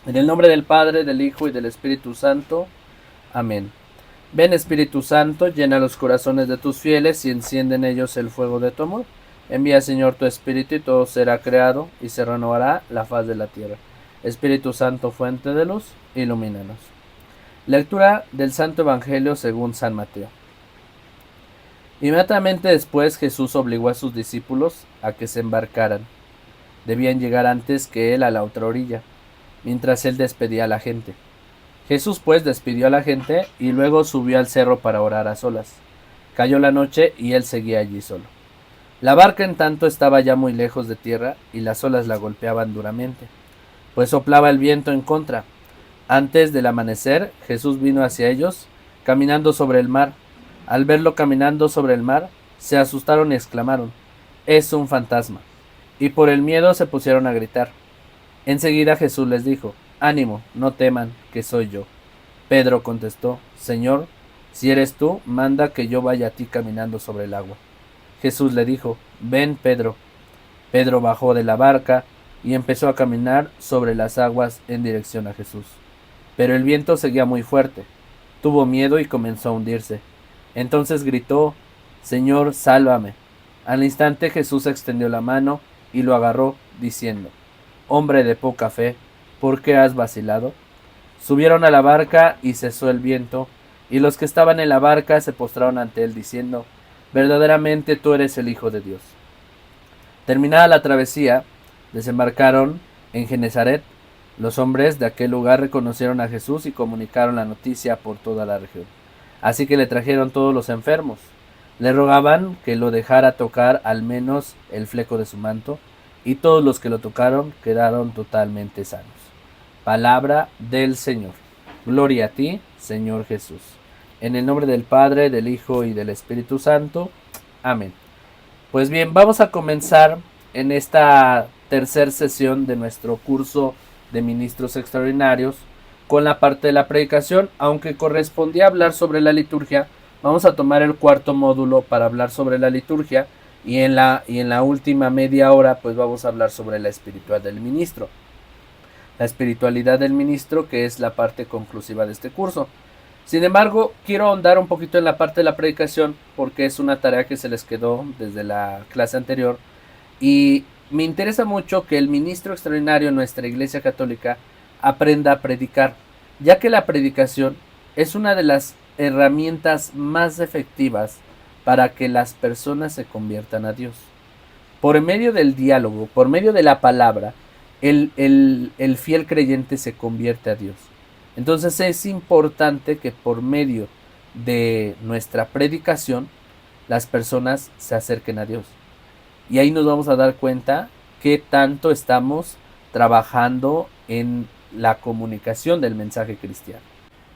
En el nombre del Padre, del Hijo y del Espíritu Santo. Amén. Ven Espíritu Santo, llena los corazones de tus fieles y enciende en ellos el fuego de tu amor. Envía Señor tu Espíritu y todo será creado y se renovará la faz de la tierra. Espíritu Santo, fuente de luz, ilumínanos. Lectura del Santo Evangelio según San Mateo. Inmediatamente después Jesús obligó a sus discípulos a que se embarcaran. Debían llegar antes que él a la otra orilla, mientras él despedía a la gente. Jesús pues despidió a la gente y luego subió al cerro para orar a solas. Cayó la noche y él seguía allí solo. La barca en tanto estaba ya muy lejos de tierra y las olas la golpeaban duramente, pues soplaba el viento en contra. Antes del amanecer, Jesús vino hacia ellos, caminando sobre el mar. Al verlo caminando sobre el mar, se asustaron y exclamaron: «Es un fantasma», y por el miedo se pusieron a gritar. Enseguida Jesús les dijo: «Ánimo, no teman, que soy yo». Pedro contestó: «Señor, si eres tú, manda que yo vaya a ti caminando sobre el agua». Jesús le dijo: «Ven, Pedro». Pedro bajó de la barca y empezó a caminar sobre las aguas en dirección a Jesús. Pero el viento seguía muy fuerte. Tuvo miedo y comenzó a hundirse. Entonces gritó: «Señor, sálvame». Al instante Jesús extendió la mano y lo agarró, diciendo: «Hombre de poca fe, ¿por qué has vacilado?». Subieron a la barca y cesó el viento, y los que estaban en la barca se postraron ante él, diciendo: «Verdaderamente tú eres el Hijo de Dios». Terminada la travesía, desembarcaron en Genezaret. Los hombres de aquel lugar reconocieron a Jesús y comunicaron la noticia por toda la región. Así que le trajeron todos los enfermos. Le rogaban que lo dejara tocar al menos el fleco de su manto, y todos los que lo tocaron quedaron totalmente sanos. Palabra del Señor. Gloria a ti, Señor Jesús. En el nombre del Padre, del Hijo y del Espíritu Santo. Amén. Pues bien, vamos a comenzar en esta tercera sesión de nuestro curso de ministros extraordinarios con la parte de la predicación. Aunque correspondía hablar sobre la liturgia, vamos a tomar el cuarto módulo para hablar sobre la liturgia, y en la última media hora pues vamos a hablar sobre la espiritualidad del ministro. La espiritualidad del ministro, que es la parte conclusiva de este curso. Sin embargo, quiero ahondar un poquito en la parte de la predicación porque es una tarea que se les quedó desde la clase anterior, y me interesa mucho que el ministro extraordinario en nuestra Iglesia Católica aprenda a predicar, ya que la predicación es una de las herramientas más efectivas para que las personas se conviertan a Dios. Por medio del diálogo, por medio de la palabra, el fiel creyente se convierte a Dios. Entonces es importante que por medio de nuestra predicación las personas se acerquen a Dios. Y ahí nos vamos a dar cuenta qué tanto estamos trabajando en la comunicación del mensaje cristiano.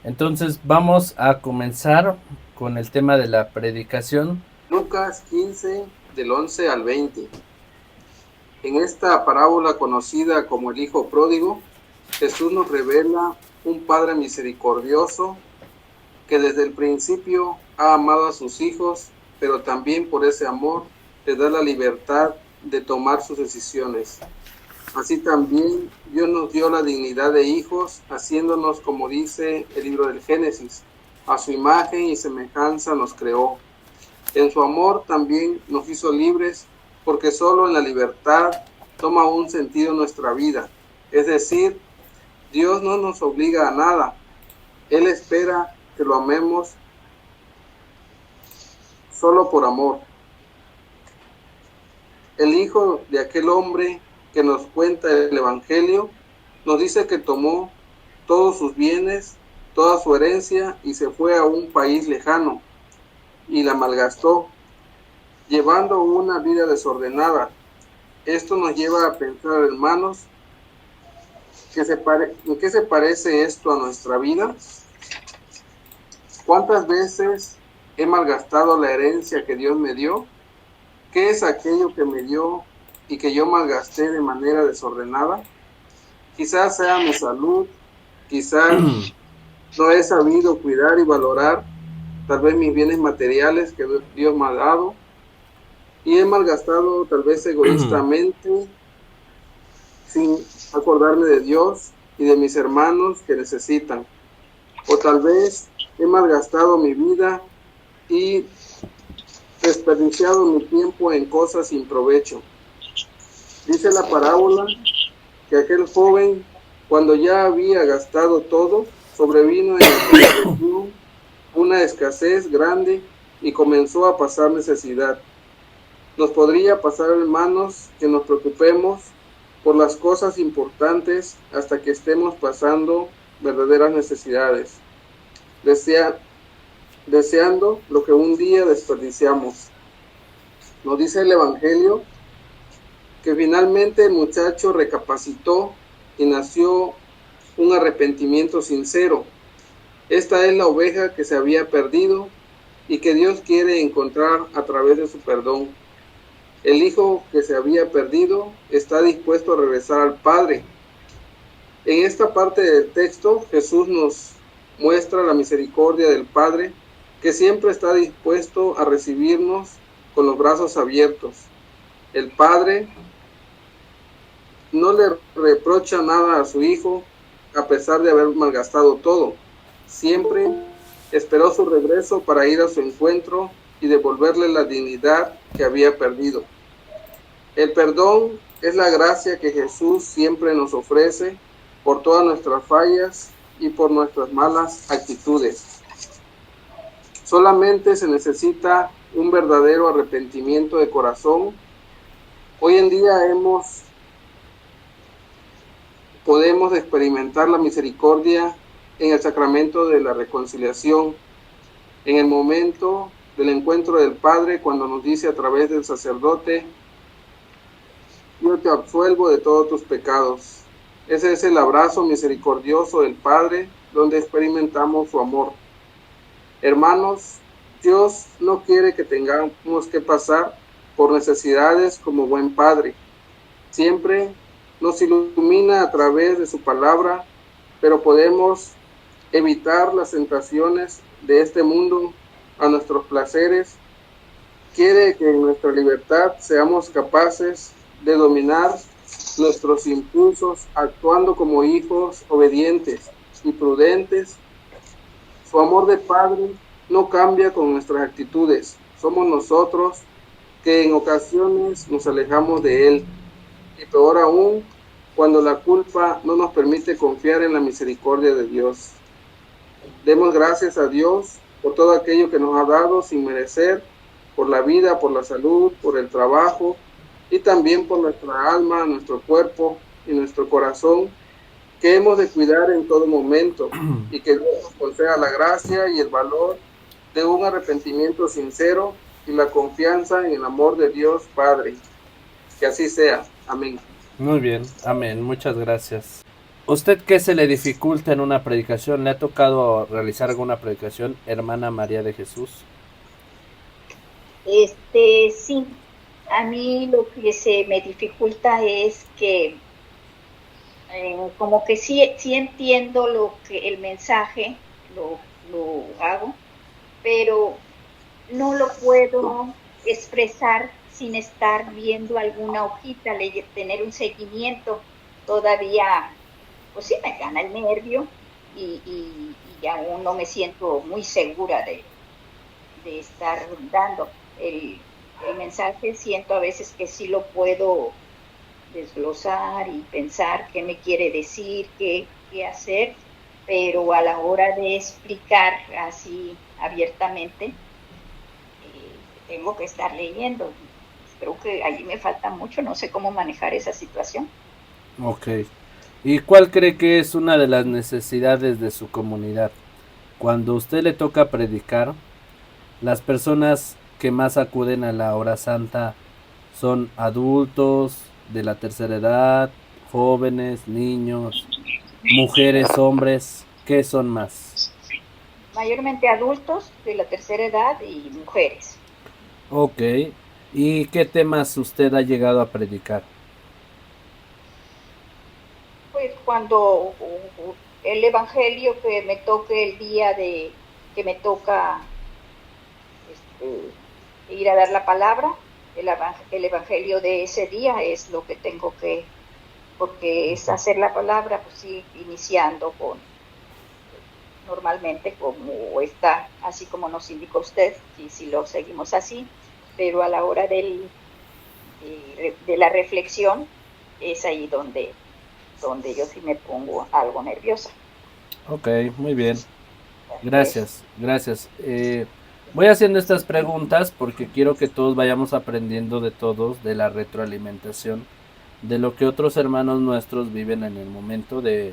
Entonces vamos a comenzar con el tema de la predicación. Lucas 15, del 11 al 20. En esta parábola conocida como el Hijo Pródigo, Jesús nos revela un Padre misericordioso que desde el principio ha amado a sus hijos, pero también por ese amor les da la libertad de tomar sus decisiones. Así también Dios nos dio la dignidad de hijos, haciéndonos, como dice el libro del Génesis, a su imagen y semejanza nos creó. En su amor también nos hizo libres, porque solo en la libertad toma un sentido nuestra vida. Es decir, Dios no nos obliga a nada. Él espera que lo amemos solo por amor. El hijo de aquel hombre que nos cuenta el Evangelio nos dice que tomó todos sus bienes, toda su herencia, y se fue a un país lejano y la malgastó, llevando una vida desordenada. Esto nos lleva a pensar, hermanos, ¿en qué se parece esto a nuestra vida? ¿Cuántas veces he malgastado la herencia que Dios me dio? ¿Qué es aquello que me dio y que yo malgasté de manera desordenada? Quizás sea mi salud, quizás no he sabido cuidar y valorar tal vez mis bienes materiales que Dios me ha dado, y he malgastado tal vez egoístamente, sin acordarme de Dios, y de mis hermanos que necesitan. O tal vez he malgastado mi vida y desperdiciado mi tiempo en cosas sin provecho. Dice la parábola que aquel joven, cuando ya había gastado todo, sobrevino en aquella región una escasez grande y comenzó a pasar necesidad. Nos podría pasar, hermanos, que nos preocupemos por las cosas importantes hasta que estemos pasando verdaderas necesidades, deseando lo que un día desperdiciamos. Nos dice el Evangelio que finalmente el muchacho recapacitó y nació un arrepentimiento sincero. Esta es la oveja que se había perdido y que Dios quiere encontrar a través de su perdón. El hijo que se había perdido está dispuesto a regresar al Padre. En esta parte del texto, Jesús nos muestra la misericordia del Padre, que siempre está dispuesto a recibirnos con los brazos abiertos. El Padre no le reprocha nada a su hijo, a pesar de haber malgastado todo. Siempre esperó su regreso para ir a su encuentro y devolverle la dignidad que había perdido. El perdón es la gracia que Jesús siempre nos ofrece por todas nuestras fallas y por nuestras malas actitudes. Solamente se necesita un verdadero arrepentimiento de corazón. Hoy en día podemos experimentar la misericordia en el sacramento de la reconciliación, en el momento del encuentro del Padre, cuando nos dice a través del sacerdote: yo te absuelvo de todos tus pecados. Ese es el abrazo misericordioso del Padre, donde experimentamos su amor. Hermanos, Dios no quiere que tengamos que pasar por necesidades como buen Padre. Siempre nos ilumina a través de su palabra, pero podemos evitar las tentaciones de este mundo a nuestros placeres. Quiere que en nuestra libertad seamos capaces de dominar nuestros impulsos, actuando como hijos obedientes y prudentes. Su amor de Padre no cambia con nuestras actitudes. Somos nosotros que en ocasiones nos alejamos de Él. Y peor aún, cuando la culpa no nos permite confiar en la misericordia de Dios. Demos gracias a Dios por todo aquello que nos ha dado sin merecer, por la vida, por la salud, por el trabajo y también por nuestra alma, nuestro cuerpo y nuestro corazón, que hemos de cuidar en todo momento, y que Dios nos conceda la gracia y el valor de un arrepentimiento sincero y la confianza en el amor de Dios Padre. Que así sea. Amén. Muy bien, amén, muchas gracias. ¿Usted qué se le dificulta en una predicación? ¿Le ha tocado realizar alguna predicación, hermana María de Jesús? Sí, a mí lo que se me dificulta es que como que sí entiendo el mensaje, lo hago, pero no lo puedo expresar sin estar viendo alguna hojita, tener un seguimiento. Todavía, pues sí me gana el nervio y aún no me siento muy segura de estar dando el mensaje. Siento a veces que sí lo puedo desglosar y pensar qué me quiere decir, qué hacer, pero a la hora de explicar así abiertamente, tengo que estar leyendo. Creo que allí me falta mucho, no sé cómo manejar esa situación. Ok. ¿Y cuál cree que es una de las necesidades de su comunidad? Cuando usted le toca predicar, las personas que más acuden a la hora santa son adultos de la tercera edad, jóvenes, niños, mujeres, hombres. ¿Qué son más? Mayormente adultos de la tercera edad y mujeres. Ok. ¿Y qué temas usted ha llegado a predicar? Pues cuando el evangelio que me toque el día de que me toca ir a dar la palabra, el evangelio de ese día es lo que tengo que porque es hacer la palabra, pues sí, iniciando con, normalmente como está, así como nos indicó usted, y si lo seguimos así, pero a la hora de la reflexión es ahí donde yo sí me pongo algo nerviosa. Ok, muy bien. Pues, Gracias, gracias. Voy haciendo estas preguntas porque quiero que todos vayamos aprendiendo de todos, de la retroalimentación, de lo que otros hermanos nuestros viven en el momento de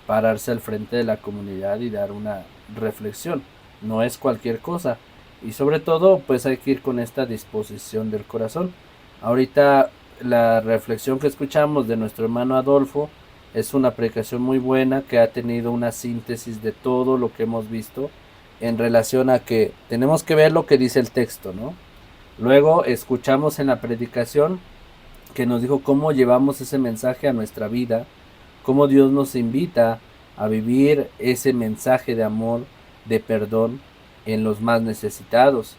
pararse al frente de la comunidad y dar una reflexión. No es cualquier cosa. Y sobre todo, pues hay que ir con esta disposición del corazón. Ahorita la reflexión que escuchamos de nuestro hermano Adolfo es una predicación muy buena que ha tenido una síntesis de todo lo que hemos visto en relación a que tenemos que ver lo que dice el texto, ¿no? Luego escuchamos en la predicación que nos dijo cómo llevamos ese mensaje a nuestra vida, cómo Dios nos invita a vivir ese mensaje de amor, de perdón en los más necesitados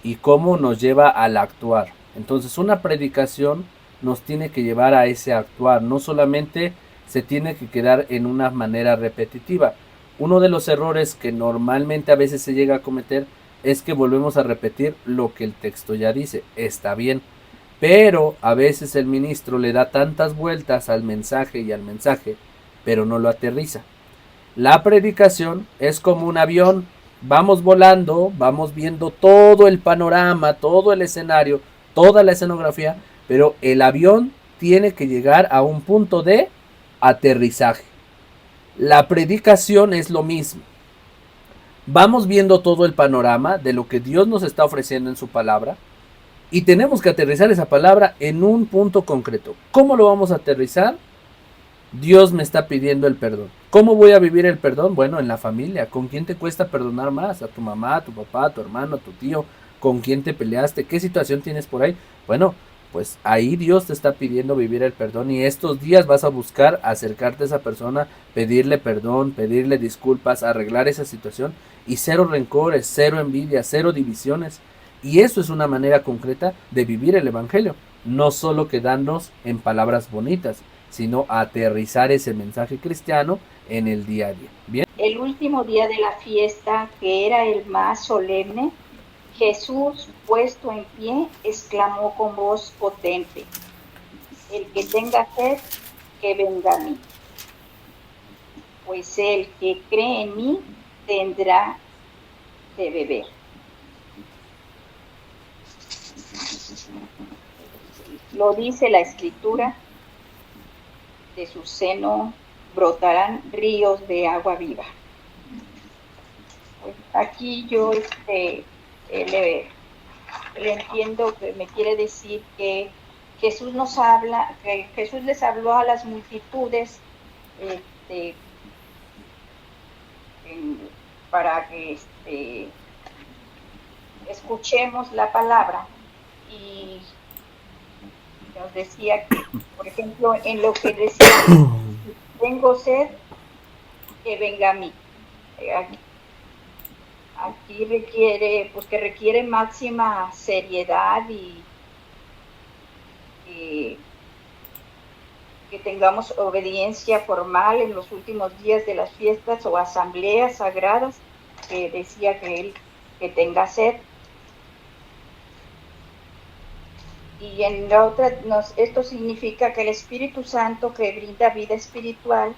y cómo nos lleva al actuar. Entonces una predicación nos tiene que llevar a ese actuar, no solamente se tiene que quedar en una manera repetitiva. Uno de los errores que normalmente a veces se llega a cometer es que volvemos a repetir lo que el texto ya dice. Está bien, pero a veces el ministro le da tantas vueltas al mensaje, pero no lo aterriza. La predicación es como un avión, vamos volando, vamos viendo todo el panorama, todo el escenario, toda la escenografía, pero el avión tiene que llegar a un punto de aterrizaje. La predicación es lo mismo. Vamos viendo todo el panorama de lo que Dios nos está ofreciendo en su palabra, y tenemos que aterrizar esa palabra en un punto concreto. ¿Cómo lo vamos a aterrizar? Dios me está pidiendo el perdón. ¿Cómo voy a vivir el perdón? Bueno, en la familia. ¿Con quién te cuesta perdonar más? ¿A tu mamá, a tu papá, a tu hermano, a tu tío? ¿Con quién te peleaste? ¿Qué situación tienes por ahí? Bueno, pues ahí Dios te está pidiendo vivir el perdón y estos días vas a buscar acercarte a esa persona, pedirle perdón, pedirle disculpas, arreglar esa situación y cero rencores, cero envidia, cero divisiones. Y eso es una manera concreta de vivir el Evangelio, no solo quedarnos en palabras bonitas, sino aterrizar ese mensaje cristiano en el día a día. Bien. el último día de la fiesta, que era el más solemne, Jesús, puesto en pie, exclamó con voz potente: el que tenga sed, que venga a mí, pues el que cree en mí tendrá de beber. Lo dice la Escritura: de su seno brotarán ríos de agua viva. Pues aquí yo le entiendo que me quiere decir que Jesús nos habla, que Jesús les habló a las multitudes para que escuchemos la palabra, y nos decía que, por ejemplo, en lo que decía, tengo sed, que venga a mí. Aquí requiere, pues que requiere máxima seriedad y que tengamos obediencia formal en los últimos días de las fiestas o asambleas sagradas, que decía que él que tenga sed. Y en la otra, esto significa que el Espíritu Santo, que brinda vida espiritual,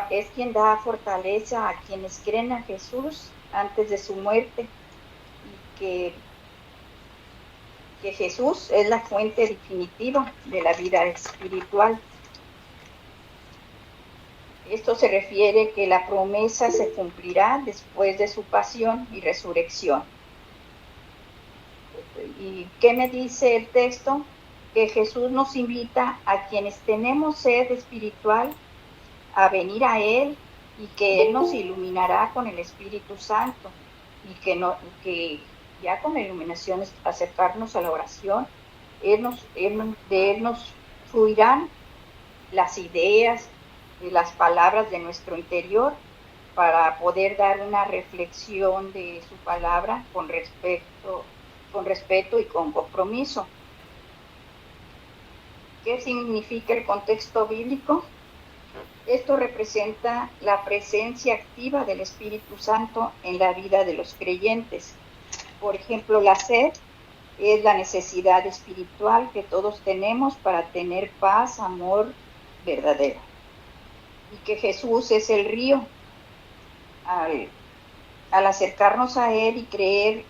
es quien da fortaleza a quienes creen a Jesús antes de su muerte, y que Jesús es la fuente definitiva de la vida espiritual. Esto se refiere que la promesa se cumplirá después de su pasión y resurrección. ¿Y qué me dice el texto? Que Jesús nos invita a quienes tenemos sed espiritual a venir a Él, y que Él nos iluminará con el Espíritu Santo, y que ya con la iluminación es acercarnos a la oración. De Él nos fluirán las ideas, las palabras de nuestro interior, para poder dar una reflexión de su palabra con respeto y con compromiso. ¿Qué significa el contexto bíblico? Esto representa la presencia activa del Espíritu Santo en la vida de los creyentes. Por ejemplo, la sed es la necesidad espiritual que todos tenemos para tener paz, amor verdadero. Y que Jesús es el río. Al acercarnos a Él y creer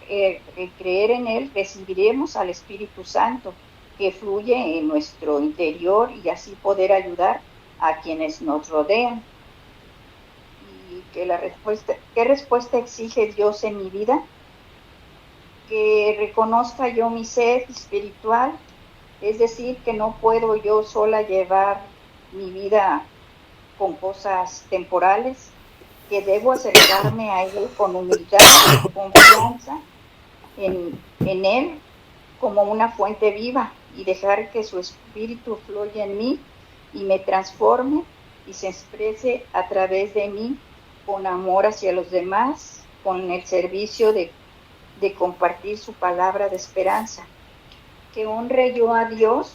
en Él, recibiremos al Espíritu Santo que fluye en nuestro interior y así poder ayudar a quienes nos rodean. Y que ¿qué respuesta exige Dios en mi vida? Que reconozca yo mi sed espiritual, es decir, que no puedo yo sola llevar mi vida con cosas temporales, que debo acercarme a Él con humildad, confianza en Él como una fuente viva y dejar que su espíritu fluya en mí y me transforme y se exprese a través de mí con amor hacia los demás, con el servicio de compartir su palabra de esperanza. Que honre yo a Dios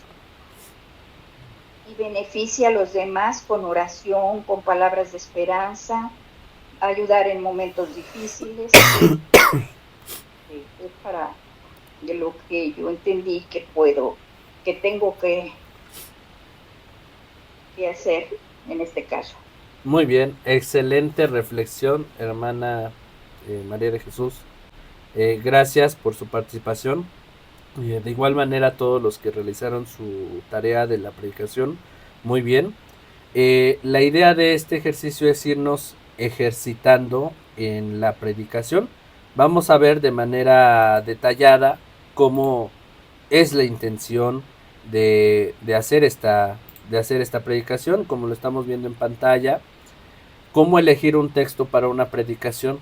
y beneficie a los demás con oración, con palabras de esperanza, ayudar en momentos difíciles. Es para de lo que yo entendí que tengo que hacer en este caso. Muy bien, excelente reflexión, hermana María de Jesús. Gracias por su participación. De igual manera a todos los que realizaron su tarea de la predicación, muy bien. La idea de este ejercicio es irnos ejercitando en la predicación. Vamos a ver de manera detallada cómo es la intención de hacer esta predicación, como lo estamos viendo en pantalla. Cómo elegir un texto para una predicación.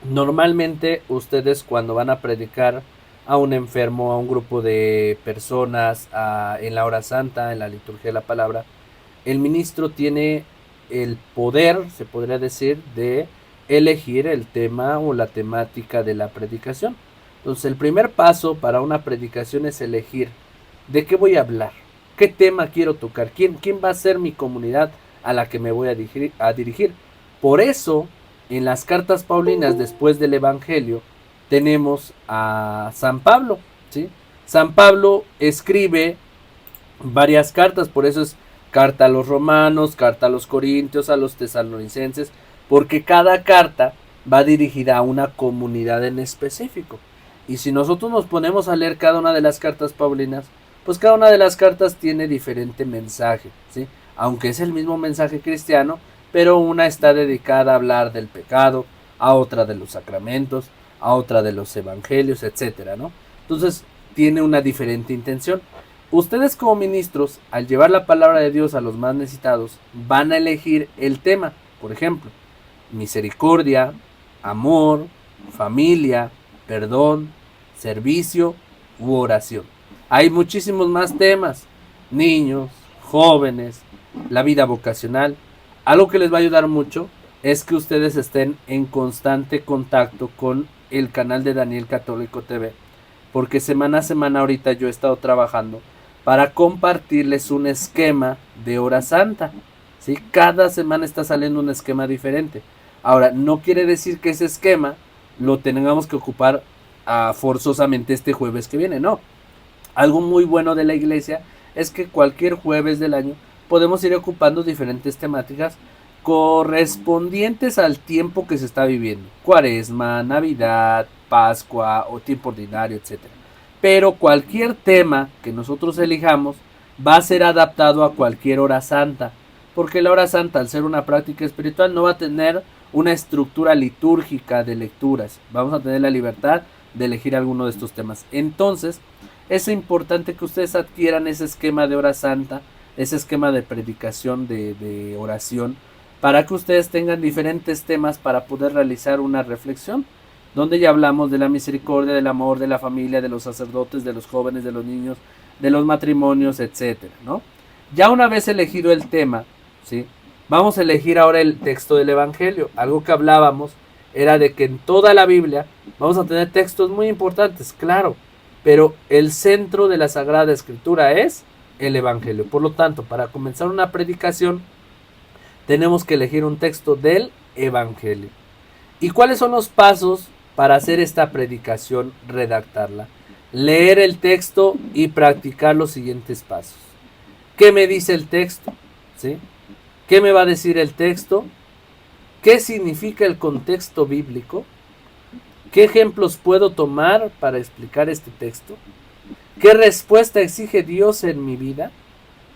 Normalmente ustedes cuando van a predicar a un enfermo, a un grupo de personas, en la hora santa, en la liturgia de la palabra, el ministro tiene el poder, se podría decir, de elegir el tema o la temática de la predicación. Entonces el primer paso para una predicación es elegir de qué voy a hablar, qué tema quiero tocar, quién va a ser mi comunidad a la que me voy a dirigir. Por eso, en las cartas paulinas después del Evangelio, tenemos a San Pablo, ¿sí? San Pablo escribe varias cartas, por eso es carta a los romanos, carta a los corintios, a los tesalonicenses, porque cada carta va dirigida a una comunidad en específico. Y si nosotros nos ponemos a leer cada una de las cartas paulinas, pues cada una de las cartas tiene diferente mensaje, ¿sí? Aunque es el mismo mensaje cristiano, pero una está dedicada a hablar del pecado, a otra de los sacramentos, a otra de los evangelios, etcétera, ¿no? Entonces tiene una diferente intención. Ustedes como ministros, al llevar la palabra de Dios a los más necesitados, van a elegir el tema. Por ejemplo, misericordia, amor, familia, perdón, servicio u oración. Hay muchísimos más temas. Niños, jóvenes, la vida vocacional. Algo que les va a ayudar mucho es que ustedes estén en constante contacto con el canal de Daniel Católico TV, porque semana a semana ahorita yo he estado trabajando para compartirles un esquema de hora santa, ¿sí? Cada semana está saliendo un esquema diferente. Ahora, no quiere decir que ese esquema lo tengamos que ocupar forzosamente este jueves que viene, no. Algo muy bueno de la iglesia es que cualquier jueves del año podemos ir ocupando diferentes temáticas correspondientes al tiempo que se está viviendo. Cuaresma, Navidad, Pascua o tiempo ordinario, etc. Pero cualquier tema que nosotros elijamos va a ser adaptado a cualquier hora santa, porque la hora santa, al ser una práctica espiritual, no va a tener una estructura litúrgica de lecturas. Vamos a tener la libertad de elegir alguno de estos temas. Entonces, es importante que ustedes adquieran ese esquema de hora santa, ese esquema de predicación, de oración, para que ustedes tengan diferentes temas para poder realizar una reflexión, donde ya hablamos de la misericordia, del amor, de la familia, de los sacerdotes, de los jóvenes, de los niños, de los matrimonios, etcétera, ¿no? Ya una vez elegido el tema, ¿sí? Vamos a elegir ahora el texto del Evangelio. Algo que hablábamos era de que en toda la Biblia vamos a tener textos muy importantes, claro, pero el centro de la Sagrada Escritura es el Evangelio. Por lo tanto, para comenzar una predicación, tenemos que elegir un texto del Evangelio. ¿Y cuáles son los pasos para hacer esta predicación? Redactarla, leer el texto y practicar los siguientes pasos. ¿Qué me dice el texto? ¿Sí? ¿Qué me va a decir el texto? ¿Qué significa el contexto bíblico? ¿Qué ejemplos puedo tomar para explicar este texto? ¿Qué respuesta exige Dios en mi vida?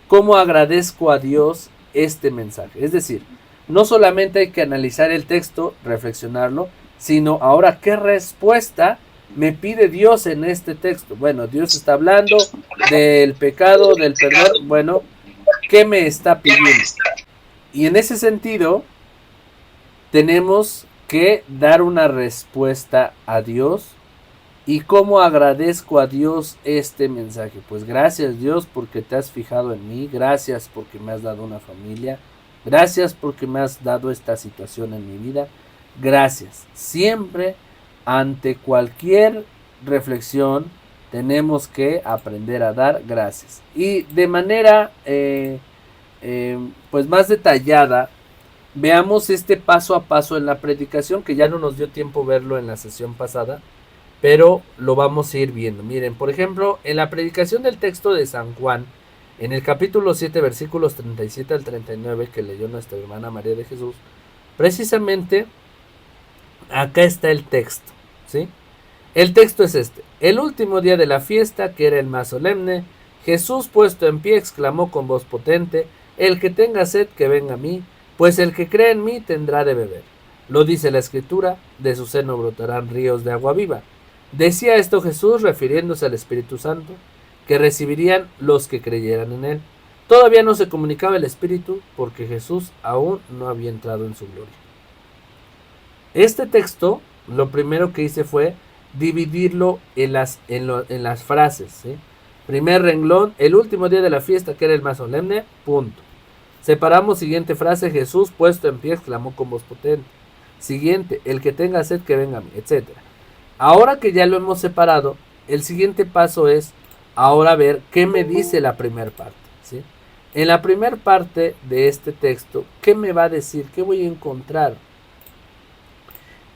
¿Cómo agradezco a Dios este mensaje? Es decir, no solamente hay que analizar el texto, reflexionarlo, sino ahora qué respuesta me pide Dios en este texto. Bueno, Dios está hablando del pecado, del perdón. Bueno, ¿qué me está pidiendo? Y en ese sentido, tenemos que dar una respuesta a Dios. ¿Y cómo agradezco a Dios este mensaje? Pues gracias, Dios, porque te has fijado en mí. Gracias porque me has dado una familia. Gracias porque me has dado esta situación en mi vida. Gracias. Siempre, ante cualquier reflexión, tenemos que aprender a dar gracias. Y de manera pues más detallada, veamos este paso a paso en la predicación, que ya no nos dio tiempo verlo en la sesión pasada, pero lo vamos a ir viendo. Miren, por ejemplo, en la predicación del texto de San Juan, en el capítulo 7, versículos 37 al 39, que leyó nuestra hermana María de Jesús, precisamente acá está el texto, ¿sí? El texto es este: el último día de la fiesta, que era el más solemne, Jesús, puesto en pie, exclamó con voz potente: el que tenga sed, que venga a mí, pues el que cree en mí tendrá de beber. Lo dice la Escritura, de su seno brotarán ríos de agua viva. Decía esto Jesús refiriéndose al Espíritu Santo, que recibirían los que creyeran en él. Todavía no se comunicaba el Espíritu, porque Jesús aún no había entrado en su gloria. Este texto, lo primero que hice fue dividirlo en las frases, ¿sí? Primer renglón: el último día de la fiesta, que era el más solemne, punto. Separamos siguiente frase: Jesús, puesto en pie, exclamó con voz potente. Siguiente: el que tenga sed, que venga a mí, etc. Ahora que ya lo hemos separado, el siguiente paso es ahora ver qué me dice la primera parte, ¿sí? En la primera parte de este texto, ¿qué me va a decir? ¿Qué voy a encontrar?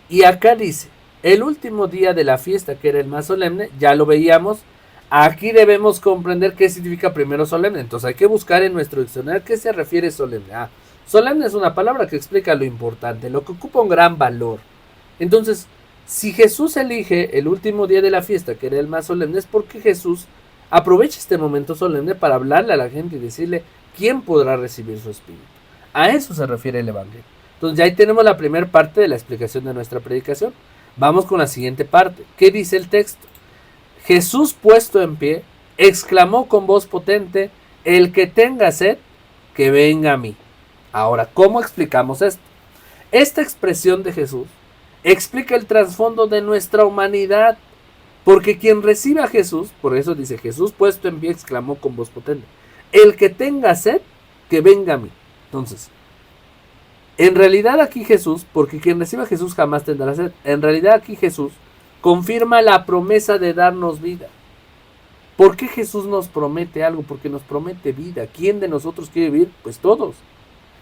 Y acá dice: el último día de la fiesta, que era el más solemne, ya lo veíamos. Aquí debemos comprender qué significa primero solemne. Entonces hay que buscar en nuestro diccionario qué se refiere solemne. Solemne es una palabra que explica lo importante, lo que ocupa un gran valor. Entonces, si Jesús elige el último día de la fiesta, que era el más solemne, es porque Jesús aprovecha este momento solemne para hablarle a la gente y decirle quién podrá recibir su espíritu. A eso se refiere el Evangelio. Entonces ya ahí tenemos la primera parte de la explicación de nuestra predicación. Vamos con la siguiente parte. ¿Qué dice el texto? Jesús, puesto en pie, exclamó con voz potente: el que tenga sed, que venga a mí. Ahora, ¿cómo explicamos esto? Esta expresión de Jesús explica el trasfondo de nuestra humanidad, porque quien recibe a Jesús, por eso dice: Jesús, puesto en pie, exclamó con voz potente: el que tenga sed, que venga a mí. Entonces, en realidad aquí Jesús, porque quien recibe a Jesús jamás tendrá sed, en realidad aquí Jesús confirma la promesa de darnos vida. ¿Por qué Jesús nos promete algo? Porque nos promete vida. ¿Quién de nosotros quiere vivir? Pues todos.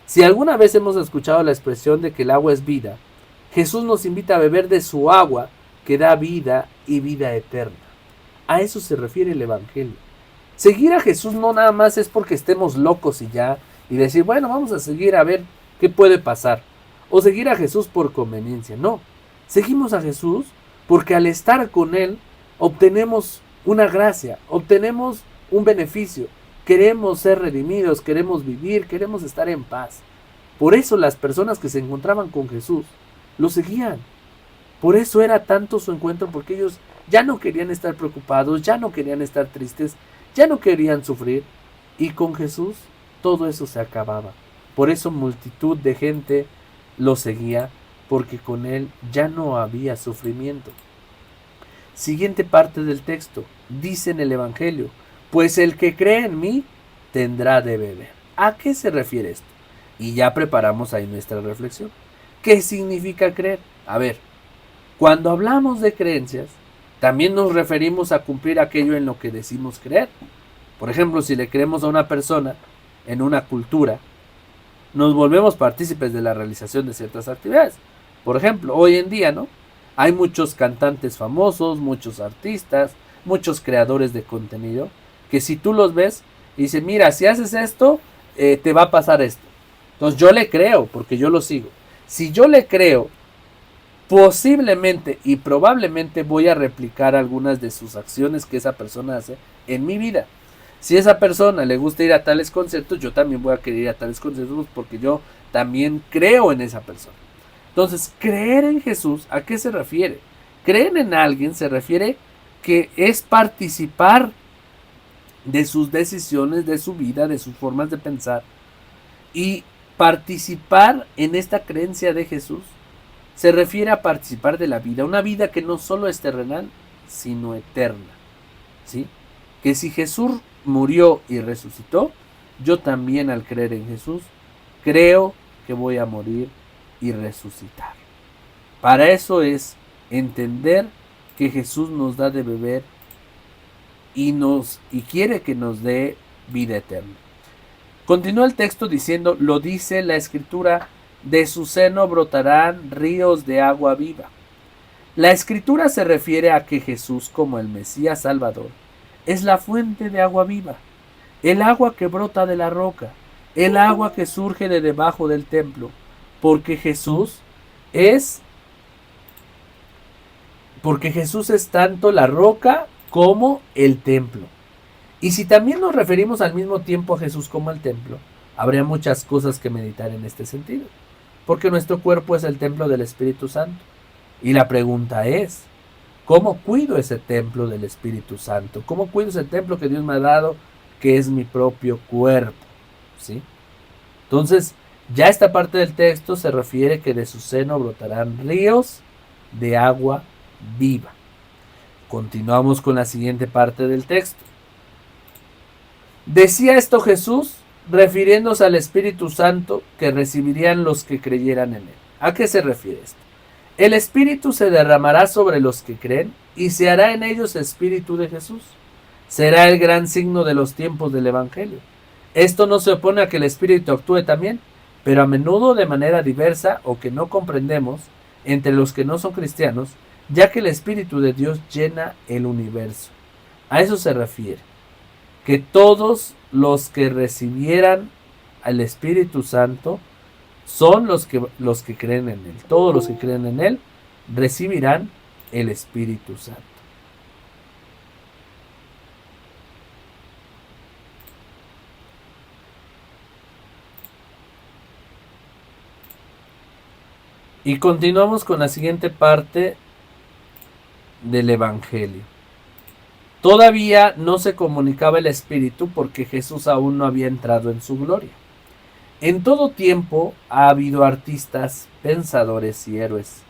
Si alguna vez hemos escuchado la expresión de que el agua es vida, Jesús nos invita a beber de su agua, que da vida y vida eterna. A eso se refiere el Evangelio. Seguir a Jesús no nada más es porque estemos locos y ya, y decir, bueno, vamos a seguir a ver qué puede pasar. O seguir a Jesús por conveniencia. No, seguimos a Jesús porque al estar con Él obtenemos una gracia, obtenemos un beneficio. Queremos ser redimidos, queremos vivir, queremos estar en paz. Por eso las personas que se encontraban con Jesús lo seguían. Por eso era tanto su encuentro, porque ellos ya no querían estar preocupados, ya no querían estar tristes, ya no querían sufrir. Y con Jesús todo eso se acababa. Por eso multitud de gente lo seguía, porque con Él ya no había sufrimiento. Siguiente parte del texto, dice en el Evangelio: pues el que cree en mí tendrá de beber. ¿A qué se refiere esto? Y ya preparamos ahí nuestra reflexión. ¿Qué significa creer? A ver, cuando hablamos de creencias, también nos referimos a cumplir aquello en lo que decimos creer. Por ejemplo, si le creemos a una persona en una cultura, nos volvemos partícipes de la realización de ciertas actividades. Por ejemplo, hoy en día, ¿no? Hay muchos cantantes famosos, muchos artistas, muchos creadores de contenido, que si tú los ves y dices, mira, si haces esto, te va a pasar esto. Entonces yo le creo, porque yo lo sigo. Si yo le creo, posiblemente y probablemente voy a replicar algunas de sus acciones que esa persona hace en mi vida. Si a esa persona le gusta ir a tales conciertos, yo también voy a querer ir a tales conciertos porque yo también creo en esa persona. Entonces, creer en Jesús, ¿a qué se refiere? Creer en alguien se refiere que es participar de sus decisiones, de su vida, de sus formas de pensar. Y participar en esta creencia de Jesús se refiere a participar de la vida, una vida que no solo es terrenal, sino eterna. ¿Sí? Que si Jesús murió y resucitó, yo también al creer en Jesús, creo que voy a morir y resucitar. Para eso es entender que Jesús nos da de beber y quiere que nos dé vida eterna. Continúa el texto diciendo, lo dice la Escritura, de su seno brotarán ríos de agua viva. La Escritura se refiere a que Jesús, como el Mesías Salvador, es la fuente de agua viva, el agua que brota de la roca, el agua que surge de debajo del templo, porque Jesús es tanto la roca como el templo. Y si también nos referimos al mismo tiempo a Jesús como el templo, habría muchas cosas que meditar en este sentido, porque nuestro cuerpo es el templo del Espíritu Santo. Y la pregunta es, ¿cómo cuido ese templo del Espíritu Santo? ¿Cómo cuido ese templo que Dios me ha dado, que es mi propio cuerpo? ¿Sí? Entonces, ya esta parte del texto se refiere que de su seno brotarán ríos de agua viva. Continuamos con la siguiente parte del texto. Decía esto Jesús, refiriéndose al Espíritu Santo que recibirían los que creyeran en él. ¿A qué se refiere esto? El Espíritu se derramará sobre los que creen y se hará en ellos Espíritu de Jesús. Será el gran signo de los tiempos del Evangelio. Esto no se opone a que el Espíritu actúe también, pero a menudo de manera diversa o que no comprendemos entre los que no son cristianos, ya que el Espíritu de Dios llena el universo. A eso se refiere, que todos los que recibieran al Espíritu Santo son los que creen en él. Todos los que creen en él recibirán el Espíritu Santo. Y continuamos con la siguiente parte del Evangelio. Todavía no se comunicaba el Espíritu porque Jesús aún no había entrado en su gloria. En todo tiempo ha habido artistas, pensadores y héroes.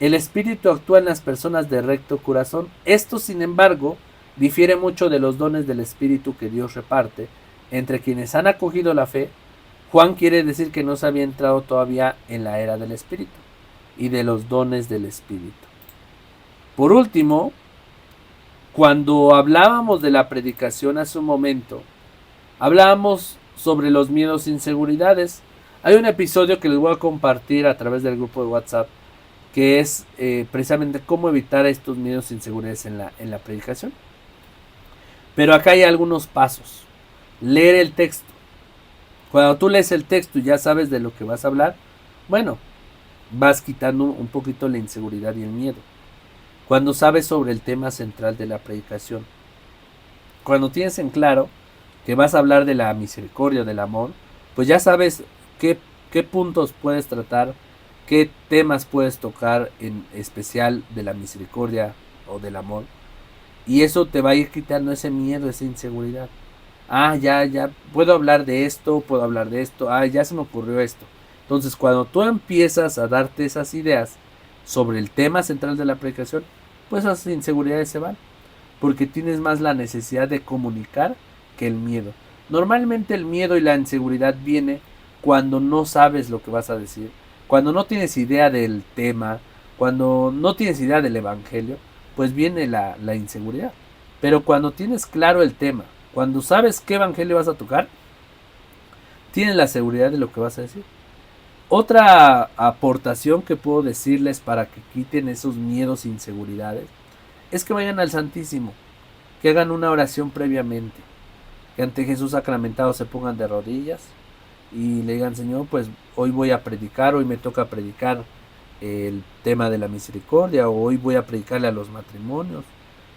El Espíritu actúa en las personas de recto corazón. Esto, sin embargo, difiere mucho de los dones del Espíritu que Dios reparte entre quienes han acogido la fe. Juan quiere decir que no se había entrado todavía en la era del Espíritu y de los dones del Espíritu. Por último, cuando hablábamos de la predicación hace un momento, hablábamos sobre los miedos e inseguridades. Hay un episodio que les voy a compartir a través del grupo de WhatsApp que es precisamente cómo evitar estos miedos e inseguridades en la predicación. Pero acá hay algunos pasos. Leer el texto. Cuando tú lees el texto y ya sabes de lo que vas a hablar, bueno, vas quitando un poquito la inseguridad y el miedo. Cuando sabes sobre el tema central de la predicación, cuando tienes en claro que vas a hablar de la misericordia, del amor, pues ya sabes qué puntos puedes tratar, qué temas puedes tocar en especial de la misericordia o del amor, y eso te va a ir quitando ese miedo, esa inseguridad. Ya puedo hablar de esto, ya se me ocurrió esto. Entonces, cuando tú empiezas a darte esas ideas sobre el tema central de la predicación, pues esas inseguridades se van, porque tienes más la necesidad de comunicar que el miedo. Normalmente el miedo y la inseguridad viene cuando no sabes lo que vas a decir, cuando no tienes idea del tema, cuando no tienes idea del evangelio, pues viene la inseguridad. Pero cuando tienes claro el tema, Cuando sabes qué evangelio vas a tocar, tienes la seguridad de lo que vas a decir. Otra aportación que puedo decirles para que quiten esos miedos e inseguridades es que vayan al Santísimo, que hagan una oración previamente, que ante Jesús sacramentado se pongan de rodillas y le digan: Señor, pues hoy voy a predicar, hoy me toca predicar el tema de la misericordia, o hoy voy a predicarle a los matrimonios,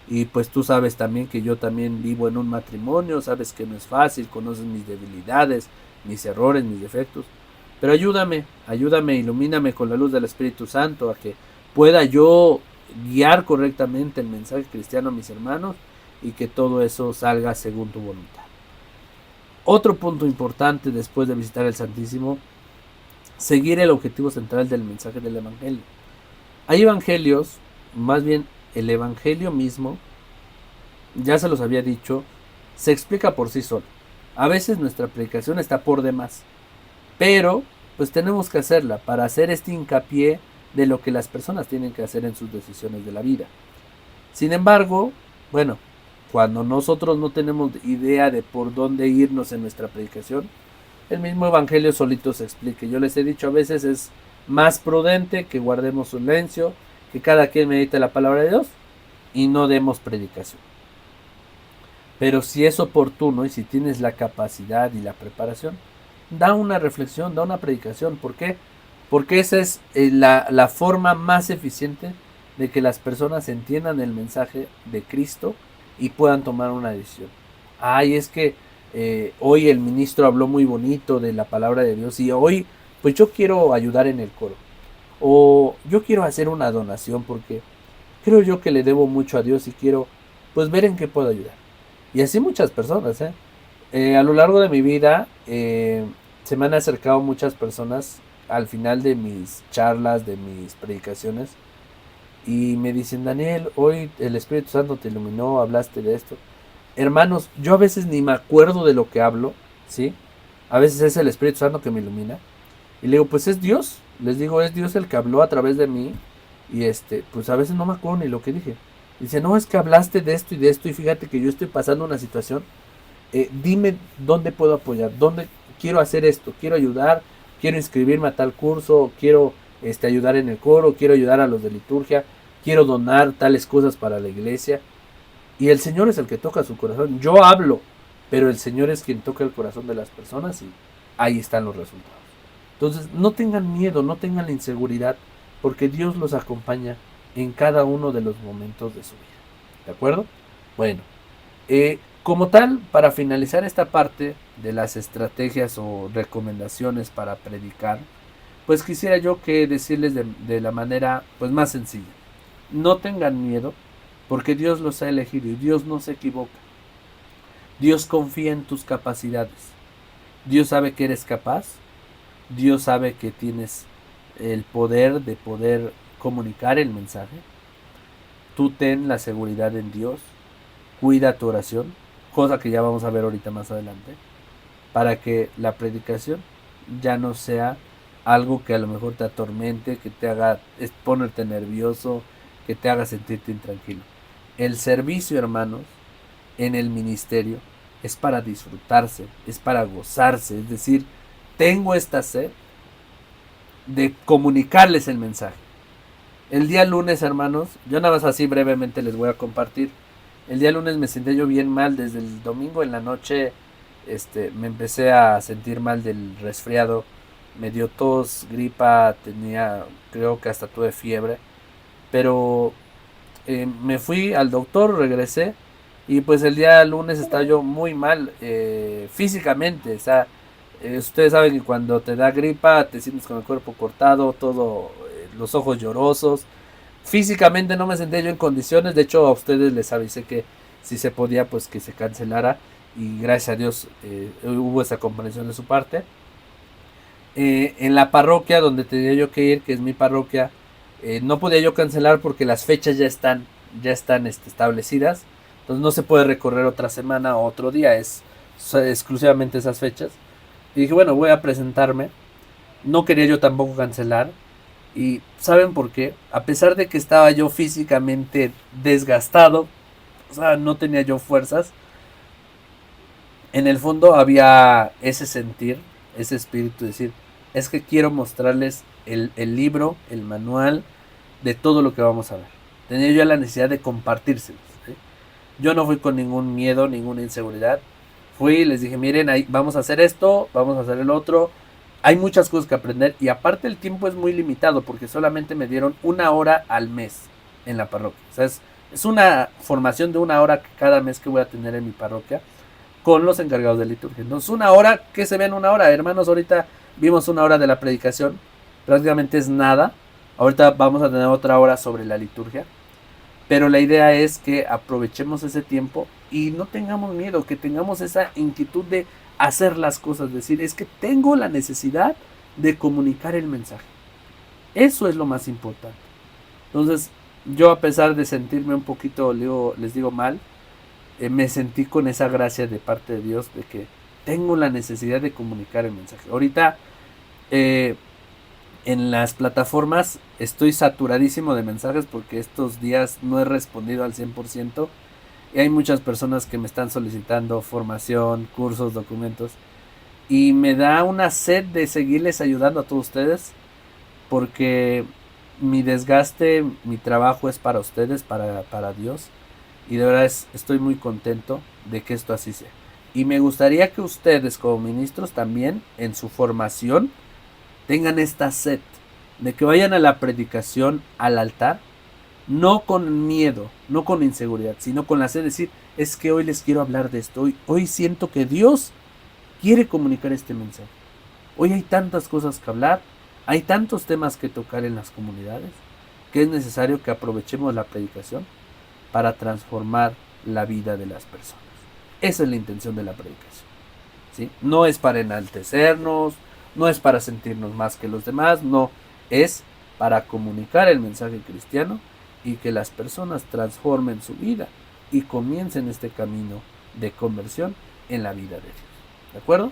y pues tú sabes también que yo también vivo en un matrimonio, sabes que no es fácil, conoces mis debilidades, mis errores, mis defectos, pero ayúdame, ilumíname con la luz del Espíritu Santo a que pueda yo guiar correctamente el mensaje cristiano a mis hermanos y que todo eso salga según tu voluntad. Otro punto importante después de visitar el Santísimo: seguir el objetivo central del mensaje del Evangelio. Hay evangelios, más bien el Evangelio mismo, ya se los había dicho, se explica por sí solo. A veces nuestra predicación está por demás, pero pues tenemos que hacerla para hacer este hincapié de lo que las personas tienen que hacer en sus decisiones de la vida. Sin embargo, bueno, cuando nosotros no tenemos idea de por dónde irnos en nuestra predicación, el mismo evangelio solito se explica. Yo les he dicho, a veces es más prudente que guardemos silencio, que cada quien medite la palabra de Dios y no demos predicación. Pero si es oportuno y si tienes la capacidad y la preparación, da una reflexión, da una predicación. ¿Por qué? Porque esa es la forma más eficiente de que las personas entiendan el mensaje de Cristo y puedan tomar una decisión. Ay, es que hoy el ministro habló muy bonito de la palabra de Dios y hoy pues yo quiero ayudar en el coro, o yo quiero hacer una donación porque creo yo que le debo mucho a Dios y quiero pues ver en qué puedo ayudar. Y así muchas personas, a lo largo de mi vida se me han acercado muchas personas al final de mis charlas, de mis predicaciones, y me dicen: Daniel, hoy el Espíritu Santo te iluminó, hablaste de esto. Hermanos, yo a veces ni me acuerdo de lo que hablo, ¿sí? A veces es el Espíritu Santo que me ilumina. Y le digo, pues es Dios. Les digo, es Dios el que habló a través de mí. Y pues a veces no me acuerdo ni lo que dije. Dice: no, es que hablaste de esto y de esto. Y fíjate que yo estoy pasando una situación. Dime dónde puedo apoyar. Dónde quiero hacer esto. Quiero ayudar. Quiero inscribirme a tal curso. Quiero ayudar en el coro. Quiero ayudar a los de liturgia. Quiero donar tales cosas para la iglesia. Y el Señor es el que toca su corazón. Yo hablo, pero el Señor es quien toca el corazón de las personas y ahí están los resultados. Entonces, no tengan miedo, no tengan la inseguridad, porque Dios los acompaña en cada uno de los momentos de su vida. ¿De acuerdo? Bueno, como tal, para finalizar esta parte de las estrategias o recomendaciones para predicar, pues quisiera yo que decirles de la manera pues más sencilla. No tengan miedo, porque Dios los ha elegido y Dios no se equivoca. Dios confía en tus capacidades. Dios sabe que eres capaz. Dios sabe que tienes el poder de poder comunicar el mensaje. Tú ten la seguridad en Dios. Cuida tu oración, cosa que ya vamos a ver ahorita más adelante, para que la predicación ya no sea algo que a lo mejor te atormente, que te haga ponerte nervioso, que te haga sentirte intranquilo. El servicio, hermanos, en el ministerio es para disfrutarse, es para gozarse. Es decir, tengo esta sed de comunicarles el mensaje. El día lunes, hermanos, yo nada más así brevemente les voy a compartir. El día lunes me sentí yo bien mal. Desde el domingo en la noche me empecé a sentir mal del resfriado. Me dio tos, gripa, creo que hasta tuve fiebre. Pero me fui al doctor, regresé y pues el día lunes estaba yo muy mal físicamente. O sea, ustedes saben que cuando te da gripa te sientes con el cuerpo cortado, todo, los ojos llorosos. Físicamente no me sentía yo en condiciones. De hecho, a ustedes les avisé que si se podía pues que se cancelara, y gracias a Dios hubo esa comprensión de su parte. En la parroquia donde tenía yo que ir, que es mi parroquia, no podía yo cancelar porque las fechas ya están establecidas. Entonces no se puede recorrer otra semana o otro día, es exclusivamente esas fechas. Y dije, bueno, voy a presentarme. No quería yo tampoco cancelar. Y ¿saben por qué? A pesar de que estaba yo físicamente desgastado, o sea, no tenía yo fuerzas, en el fondo había ese sentir, ese espíritu de decir, es que quiero mostrarles el libro, el manual de todo lo que vamos a ver. Tenía yo la necesidad de compartírselos, ¿sí? Yo no fui con ningún miedo, ninguna inseguridad. Fui y les dije, miren, ahí vamos a hacer esto, vamos a hacer el otro. Hay muchas cosas que aprender y aparte el tiempo es muy limitado porque solamente me dieron 1 hora al mes en la parroquia. O sea, es una formación de 1 hora cada mes que voy a tener en mi parroquia con los encargados de liturgia. Entonces 1 hora, ¿qué se ve en 1 hora? Hermanos, ahorita vimos 1 hora de la predicación, prácticamente es nada. Ahorita vamos a tener otra hora sobre la liturgia. Pero la idea es que aprovechemos ese tiempo y no tengamos miedo, que tengamos esa inquietud de hacer las cosas, decir, es que tengo la necesidad de comunicar el mensaje. Eso es lo más importante. Entonces, yo a pesar de sentirme un poquito, les digo mal, me sentí con esa gracia de parte de Dios de que tengo la necesidad de comunicar el mensaje. Ahorita, en las plataformas estoy saturadísimo de mensajes porque estos días no he respondido al 100% y hay muchas personas que me están solicitando formación, cursos, documentos y me da una sed de seguirles ayudando a todos ustedes porque mi desgaste, mi trabajo es para ustedes, para Dios y de verdad estoy muy contento de que esto así sea. Y me gustaría que ustedes como ministros también en su formación tengan esta sed de que vayan a la predicación, al altar, no con miedo, no con inseguridad, sino con la sed de decir, es que hoy les quiero hablar de esto, hoy siento que Dios quiere comunicar este mensaje. Hoy hay tantas cosas que hablar, hay tantos temas que tocar en las comunidades, que es necesario que aprovechemos la predicación para transformar la vida de las personas. Esa es la intención de la predicación, ¿sí? No es para enaltecernos, no es para sentirnos más que los demás, no, es para comunicar el mensaje cristiano y que las personas transformen su vida y comiencen este camino de conversión en la vida de Dios. ¿De acuerdo?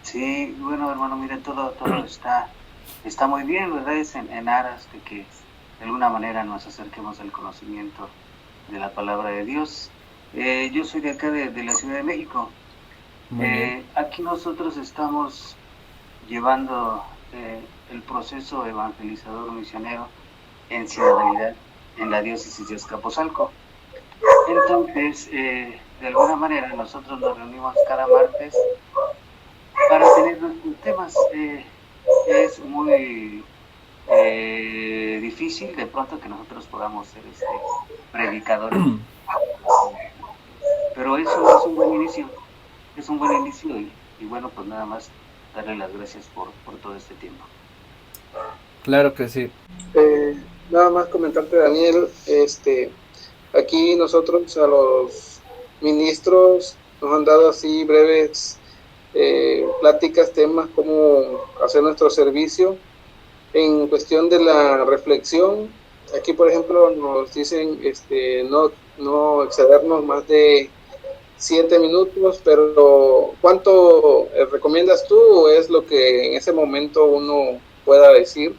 Sí, bueno, hermano, mire, todo está muy bien, ¿verdad? Es en aras de que de alguna manera nos acerquemos al conocimiento de la palabra de Dios. Yo soy de acá, de la Ciudad de México. Aquí nosotros estamos llevando el proceso evangelizador misionero en Ciudad en la diócesis de Azcapotzalco. Entonces, de alguna manera nosotros nos reunimos cada martes para tener nuestros temas. Es muy difícil de pronto que nosotros podamos ser predicadores, pero eso es un buen inicio, y bueno, pues nada más darle las gracias por todo este tiempo. Claro que sí. Nada más comentarte, Daniel, aquí nosotros a los ministros nos han dado así breves pláticas, temas, cómo hacer nuestro servicio. En cuestión de la reflexión, aquí por ejemplo nos dicen no excedernos más de 7 minutos, pero ¿cuánto recomiendas tú o es lo que en ese momento uno pueda decir?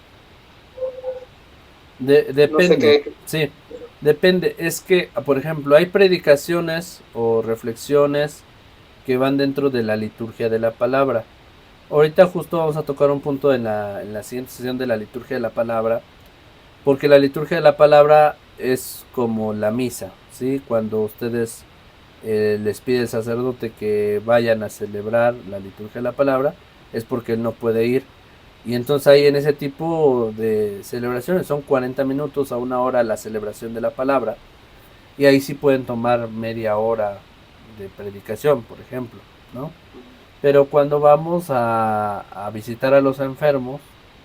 Depende, no sé qué. Sí, depende. Es que, por ejemplo, hay predicaciones o reflexiones que van dentro de la liturgia de la palabra. Ahorita justo vamos a tocar un punto en la siguiente sesión de la liturgia de la palabra, porque la liturgia de la palabra es como la misa, ¿sí? Cuando ustedes les pide el sacerdote que vayan a celebrar la liturgia de la palabra, es porque él no puede ir. Y entonces ahí en ese tipo de celebraciones son 40 minutos a 1 hora la celebración de la palabra. Y ahí sí pueden tomar media hora de predicación, por ejemplo, ¿no? Pero cuando vamos a visitar a los enfermos,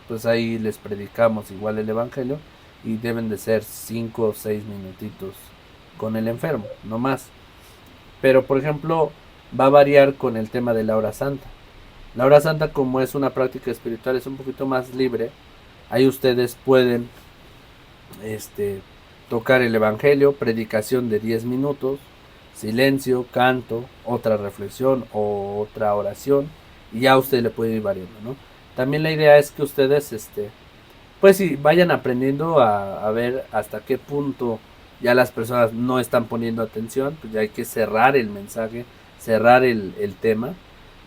pues ahí les predicamos igual el evangelio y deben de ser 5 o 6 minutitos con el enfermo, no más. Pero por ejemplo va a variar con el tema de la hora santa. La hora santa, como es una práctica espiritual, es un poquito más libre. Ahí ustedes pueden tocar el evangelio, predicación de 10 minutos, silencio, canto, otra reflexión o otra oración, y ya usted le puede ir variando, ¿no? También la idea es que ustedes pues sí, vayan aprendiendo a ver hasta qué punto ya las personas no están poniendo atención, pues ya hay que cerrar el mensaje, cerrar el tema.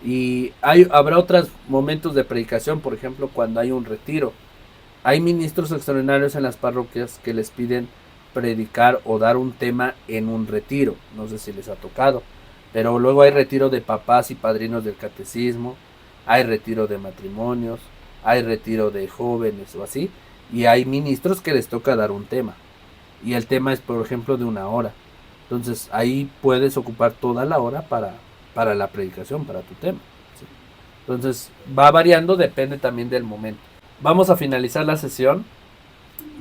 Y habrá otros momentos de predicación, por ejemplo, cuando hay un retiro. Hay ministros extraordinarios en las parroquias que les piden predicar o dar un tema en un retiro. No sé si les ha tocado. Pero luego hay retiro de papás y padrinos del catecismo. Hay retiro de matrimonios. Hay retiro de jóvenes o así. Y hay ministros que les toca dar un tema. Y el tema es, por ejemplo, de 1 hora. Entonces ahí puedes ocupar toda la hora para la predicación, para tu tema. ¿Sí? Entonces va variando, depende también del momento. Vamos a finalizar la sesión.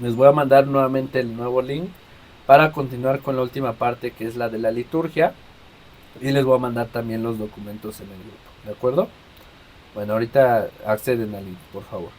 Les voy a mandar nuevamente el nuevo link para continuar con la última parte, que es la de la liturgia. Y les voy a mandar también los documentos en el grupo. ¿De acuerdo? Bueno, ahorita acceden al link, por favor.